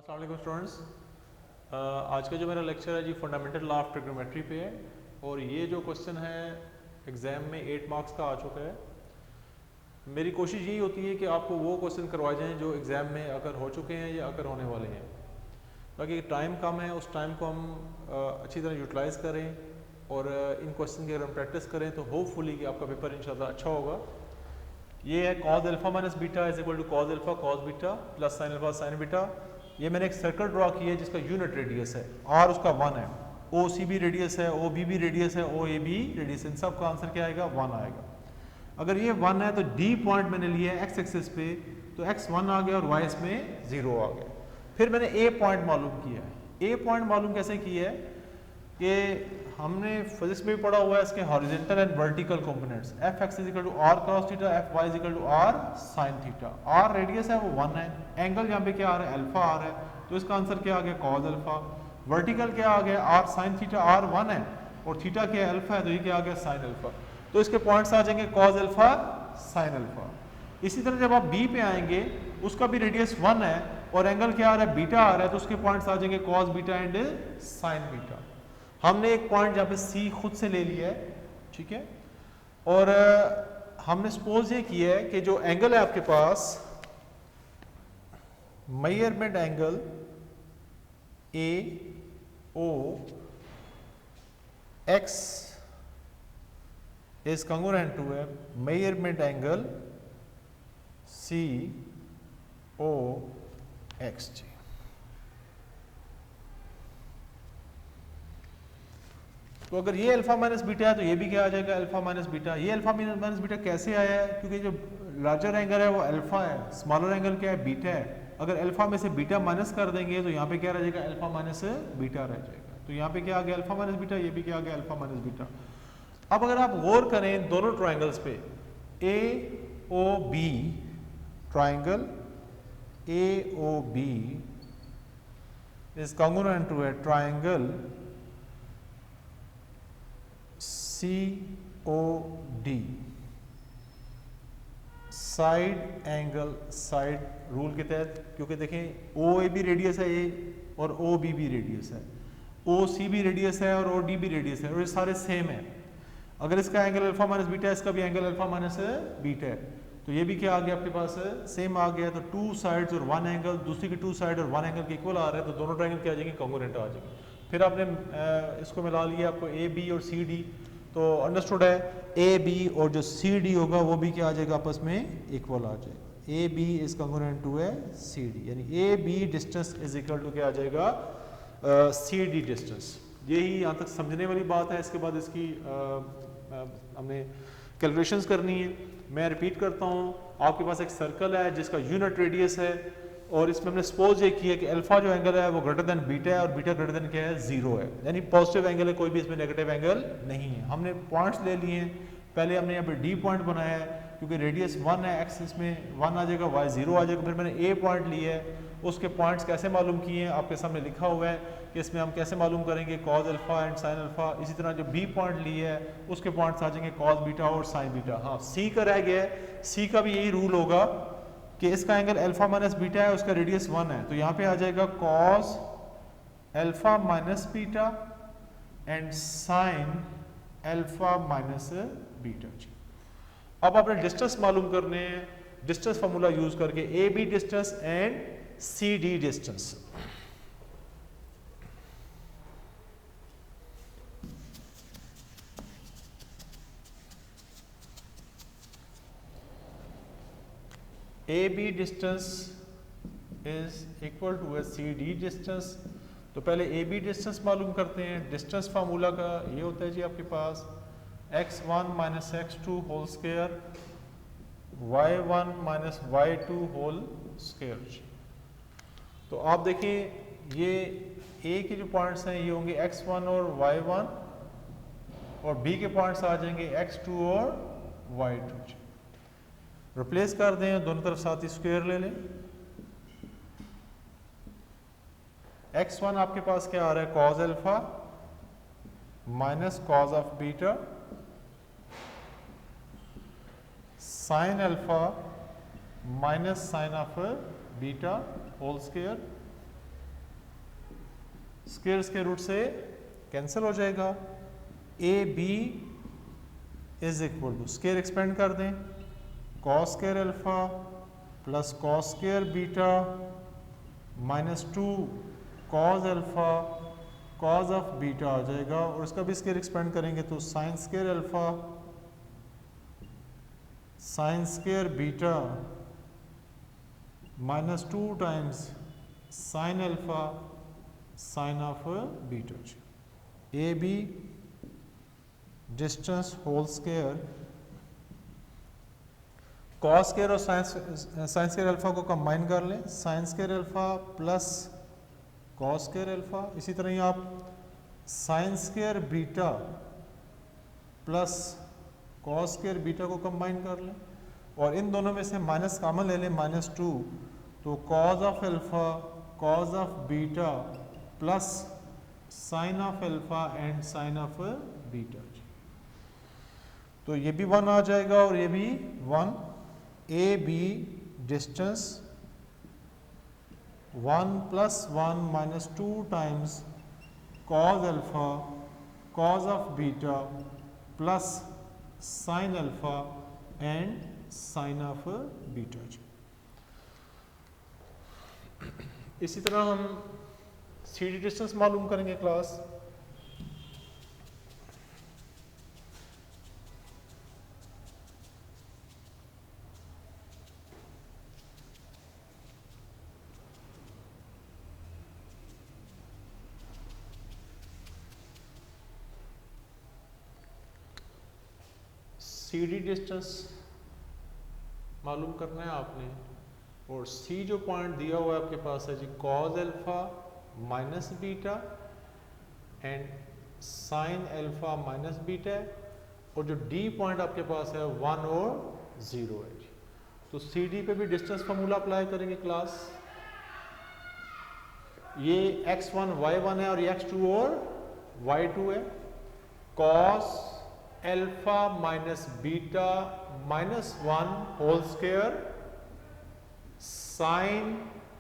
अस्सलाम वालेकुम स्टूडेंट्स। आज का जो मेरा लेक्चर है जी फंडामेंटल लॉ ऑफ ट्रिग्नोमेट्री पे है और ये जो क्वेश्चन है एग्ज़ाम में 8 मार्क्स का आ चुका है। मेरी कोशिश यही होती है कि आपको वो क्वेश्चन करवाए जाएं जो एग्ज़ाम में अगर हो चुके हैं या अगर होने वाले हैं, ताकि टाइम कम है उस टाइम को हम अच्छी तरह यूटिलाइज़ करें और इन क्वेश्चन की अगर हम प्रैक्टिस करें तो होपफुली कि आपका पेपर इंशाल्लाह अच्छा होगा। ये है cos alpha minus beta is equal to cos alpha cos beta plus sign alpha sign beta. ये मैंने एक सर्कल ड्रॉ किया है जिसका यूनिट रेडियस है आर, उसका 1 है, ओ सी भी रेडियस है, ओ बी भी रेडियस है, ओ ए बी रेडियस है। इन सब का आंसर क्या आएगा? 1 आएगा। अगर ये 1 है तो डी पॉइंट मैंने लिया है एक्स एक्सिस पे, तो एक्स 1 आ गया और वाई इसमें 0 आ गया। फिर मैंने ए पॉइंट मालूम किया है। ए पॉइंट मालूम कैसे किया है कि हमने फिजिक्स में भी पढ़ा हुआ है इसके horizontal and vertical components. F X is equal to R cos theta, F Y is equal to R sine theta. R radius है वो 1 है, एंगल यहाँ पे क्या आ रहा है? अल्फा आ रहा है, तो इसका आंसर क्या आ गया? Cause alpha. वर्टिकल क्या आ गया? आर साइन थीटा, आर 1 है और थीटा क्या है? अल्फा है, तो ये क्या आ गया? Sine alpha. तो इसके पॉइंट्स आ जाएंगे कॉज अल्फा साइन अल्फा। इसी तरह जब आप बी पे आएंगे उसका भी रेडियस 1 है और एंगल क्या आ रहा है? बीटा आ रहा है, तो उसके पॉइंट्स आ जाएंगे cos beta and sign beta. हमने एक पॉइंट जहाँ पे सी खुद से ले लिया है, ठीक है, और हमने सपोज ये किया है कि जो एंगल है आपके पास measurement angle A O X is congruent to है measurement angle C O X जी। तो अगर ये अल्फा माइनस बीटा है तो ये भी क्या आ जाएगा? Alpha minus beta. ये अल्फा माइनस बीटा कैसे आया है? क्योंकि जो लार्जर एंगल है वो अल्फा है, स्मॉलर एंगल क्या है? बीटा है। अगर अल्फा में से बीटा माइनस कर देंगे तो यहाँ पे क्या रह जाएगा? अल्फा माइनस बीटा रह जाएगा। तो यहाँ पे क्या आ गया? Alpha minus beta. ये भी क्या आ गया? Alpha minus beta. अब अगर आप गौर करें दोनों ट्राइंगल्स पे, A O B triangle A O B is congruent to a triangle C O D, side angle side rule के तहत, क्योंकि देखें ओ ए भी रेडियस है ए और ओ बी भी रेडियस है, ओ सी भी रेडियस है और ओ डी भी रेडियस है और ये सारे सेम है। अगर इसका एंगल अल्फा माइनस बीटा है, इसका भी एंगल अल्फा माइनस बीटा है, तो ये भी क्या आ गया आपके पास? सेम आ गया। तो टू साइड्स और वन एंगल, दूसरी की टू साइड और वन एंगल के इक्वल आ रहा है, तो दोनों ट्रायंगल क्या आ जाएंगे? कॉन्ग्रुएंट आ जाएंगे। फिर आपने इसको मिला लिया, आपको ए बी और सी डी, तो अंडरस्टूड है ए बी और जो सी डी होगा वो भी क्या आ जाएगा? आपस में इक्वल आ जाएगा। A B is congruent to A C D, यानी A B distance is equal to क्या आ जाएगा? C D distance. यही यहाँ तक समझने वाली बात है। इसके बाद इसकी हमने कैलकुलेशंस करनी है। मैं रिपीट करता हूँ, आपके पास एक सर्कल है जिसका यूनिट रेडियस है और इसमें हमने सपोज ये किया कि अल्फा जो एंगल है वो ग्रेटर देन बीटा है और बीटा ग्रेटर देन क्या है? 0 है, यानी पॉजिटिव एंगल है, कोई भी इसमें नेगेटिव एंगल नहीं है। हमने पॉइंट्स ले लिए हैं। पहले हमने यहाँ पे डी पॉइंट बनाया है क्योंकि रेडियस 1 है, एक्स इसमें 1 आ जाएगा, वाई 0 आ जाएगा। फिर मैंने ए पॉइंट लिया है, उसके पॉइंट्स कैसे मालूम किए हैं आपके सामने लिखा हुआ है कि इसमें हम कैसे मालूम करेंगे? Cause alpha and sin alpha. इसी तरह जो बी पॉइंट लिया है उसके पॉइंट्स आ जाएंगे कॉज बीटा और साइन बीटा। हाँ, सी का रह गया है, सी का भी यही रूल होगा कि इसका एंगल अल्फा माइनस बीटा है, उसका रेडियस 1 है, तो यहाँ पे आ जाएगा cos alpha minus beta and sin alpha minus beta. अब आपने डिस्टेंस मालूम करने हैं, डिस्टेंस फार्मूला यूज करके, A B distance and C D distance. A B distance is equal to A C D distance. तो पहले ए बी डिस्टेंस मालूम करते हैं। डिस्टेंस फार्मूला का ये होता है जी आपके पास x1 minus x2 whole square, y1 minus y2 whole square. तो आप देखिए ये ए के जो पॉइंट्स हैं ये होंगे x1 और y1 और बी के पॉइंट्स आ जाएंगे x2 और y2। रिप्लेस कर दें, दोनों तरफ साथ ही स्क्वायर ले लें। x1 आपके पास क्या आ रहा है? Cos alpha minus cos of beta sin alpha minus sin of beta whole square square root से कैंसिल हो जाएगा। A B is equal to square expand कर दें, cos square alpha plus cos square beta minus 2 cos alpha cos of beta आ जाएगा, और इसका भी स्क्वायर एक्सपेंड करेंगे तो sin square alpha sin square beta minus 2 times sin alpha sin of beta. A B distance whole square, cos square और sine square alpha को combine कर लें, sine square alpha plus cos square alpha. इसी तरह ही आप sine square beta plus cos square beta को combine कर लें, और इन दोनों में से माइनस कॉमन ले लें, माइनस 2, तो cos of alpha cos of beta plus sine of alpha and sine of beta. तो ये भी 1 आ जाएगा और ये भी 1। A B distance 1 plus 1 minus 2 times cos alpha cos of beta plus sign alpha and sine of beta. इसी तरह हम सी डी डिस्टेंस मालूम करेंगे क्लास। सी डी डिस्टेंस मालूम करना है आपने, और सी जो पॉइंट दिया हुआ है आपके पास है जी cos alpha minus beta and sin alpha minus beta, और जो डी पॉइंट आपके पास है 1 और 0 है जी। तो सी डी पे भी डिस्टेंस फार्मूला अप्लाई करेंगे क्लास। ये x1 y1 है और ये x2 और y2 है। Cos alpha minus beta minus 1 whole square sine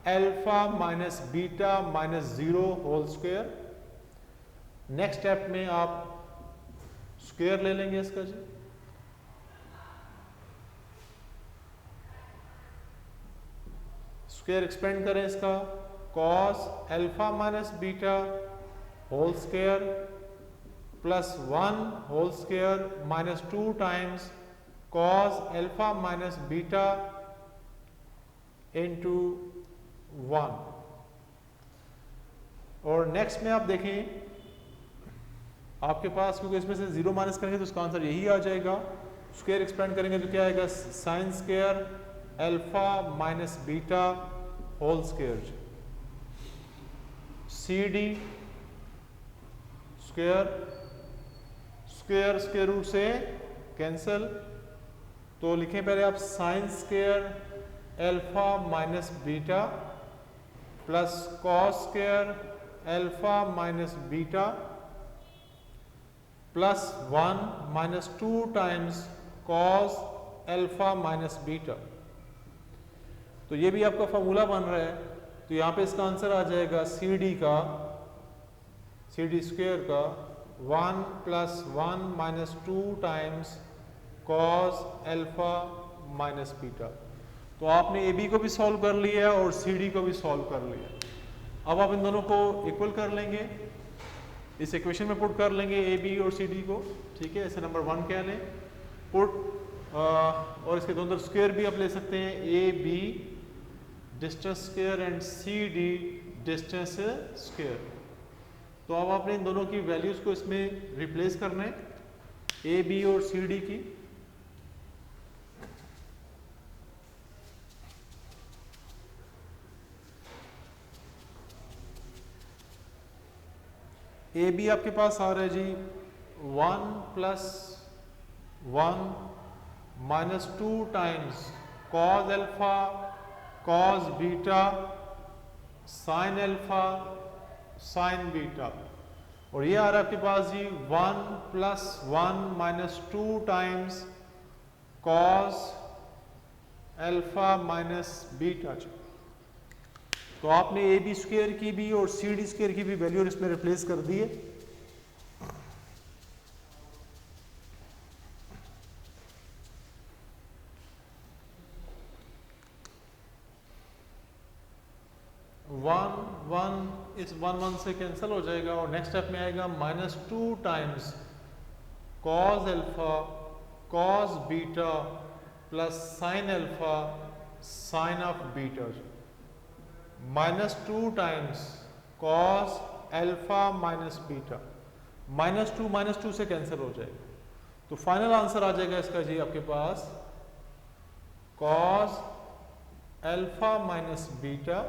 alpha minus beta minus 0 whole square. Next step में आप स्क्वायर ले लेंगे इसका जी। स्क्वायर एक्सपेंड करें इसका, cos alpha minus beta whole square plus 1 whole square minus 2 times cos alpha minus beta into 1। और next में आप देखें आपके पास, क्योंकि इसमें से 0 माइनस करेंगे तो इसका आंसर यही आ जाएगा। स्क्वायर एक्सपेंड करेंगे तो क्या आएगा, sine square alpha minus beta whole square. C D square square square root से कैंसल, तो लिखें पहले आप sine square alpha minus beta plus cos square alpha minus beta plus 1 minus 2 times cos alpha minus beta. तो ये भी आपका फॉर्मूला बन रहा है, तो यहाँ पे इसका आंसर आ जाएगा सी डी का, सी डी स्क्वायर का 1 plus 1 minus 2 times cos alpha minus beta. तो आपने ए बी को भी सॉल्व कर लिया और सी डी को भी सॉल्व कर लिया। अब आप इन दोनों को इक्वल कर लेंगे, इस इक्वेशन में पुट कर लेंगे ए बी और सी डी को, ठीक है। इसे नंबर 1 कह लें, पुट और इसके दोनों तरफ स्क्वायर भी आप ले सकते हैं, A B distance square and C D distance square. तो अब आपने इन दोनों की वैल्यूज को इसमें रिप्लेस करना है, ए बी और सी डी की। ए बी आपके पास आ रहा है जी 1 plus 1 minus 2 times cos alpha cos beta sin alpha sign beta, और ये आ रहा है आपके पास जी 1 plus 1 minus 2 times cos alpha minus beta. तो आपने ए बी स्क्वायर की भी और सी डी स्क्वायर की भी वैल्यू इसमें रिप्लेस कर दी है। वन इस वन से कैंसिल हो जाएगा और नेक्स्ट स्टेप में आएगा -2 times cos alpha cos beta plus sign alpha sin of beta. -2 times cos alpha minus beta, -2 से कैंसिल हो जाएगा। तो फाइनल आंसर आ जाएगा इसका जी आपके पास cos alpha minus beta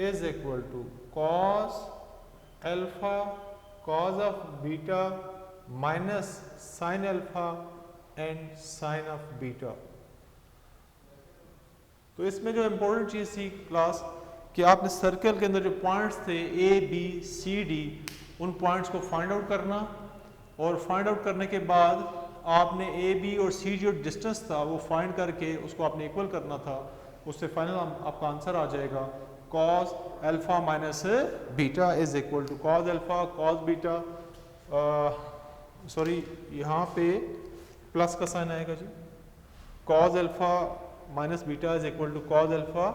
is equal to cos alpha cos of beta minus sin alpha and sin of beta। तो इसमें जो इम्पोर्टेंट चीज़ थी क्लास कि आपने सर्कल के अंदर जो पॉइंट्स थे ए बी सी डी, उन पॉइंट्स को फाइंड आउट करना और फाइंड आउट करने के बाद आपने ए बी और सी जो डिस्टेंस था वो फाइंड करके उसको आपने इक्वल करना था। उससे फाइनल आपका आंसर आ जाएगा cos alpha minus beta is equal to cos alpha cos beta, sorry यहाँ पे प्लस का साइन आएगा जी, cos alpha minus beta is equal to cos alpha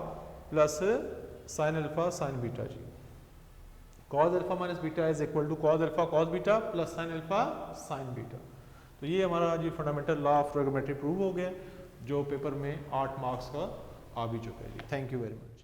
plus sign alpha sign beta जी। cos alpha minus beta is equal to cos alpha cos beta plus sign alpha sign beta. तो ये हमारा जी fundamental law of trigonometry prove हो गया, जो paper में 8 marks का आ भी चुका है जी। Thank you very much.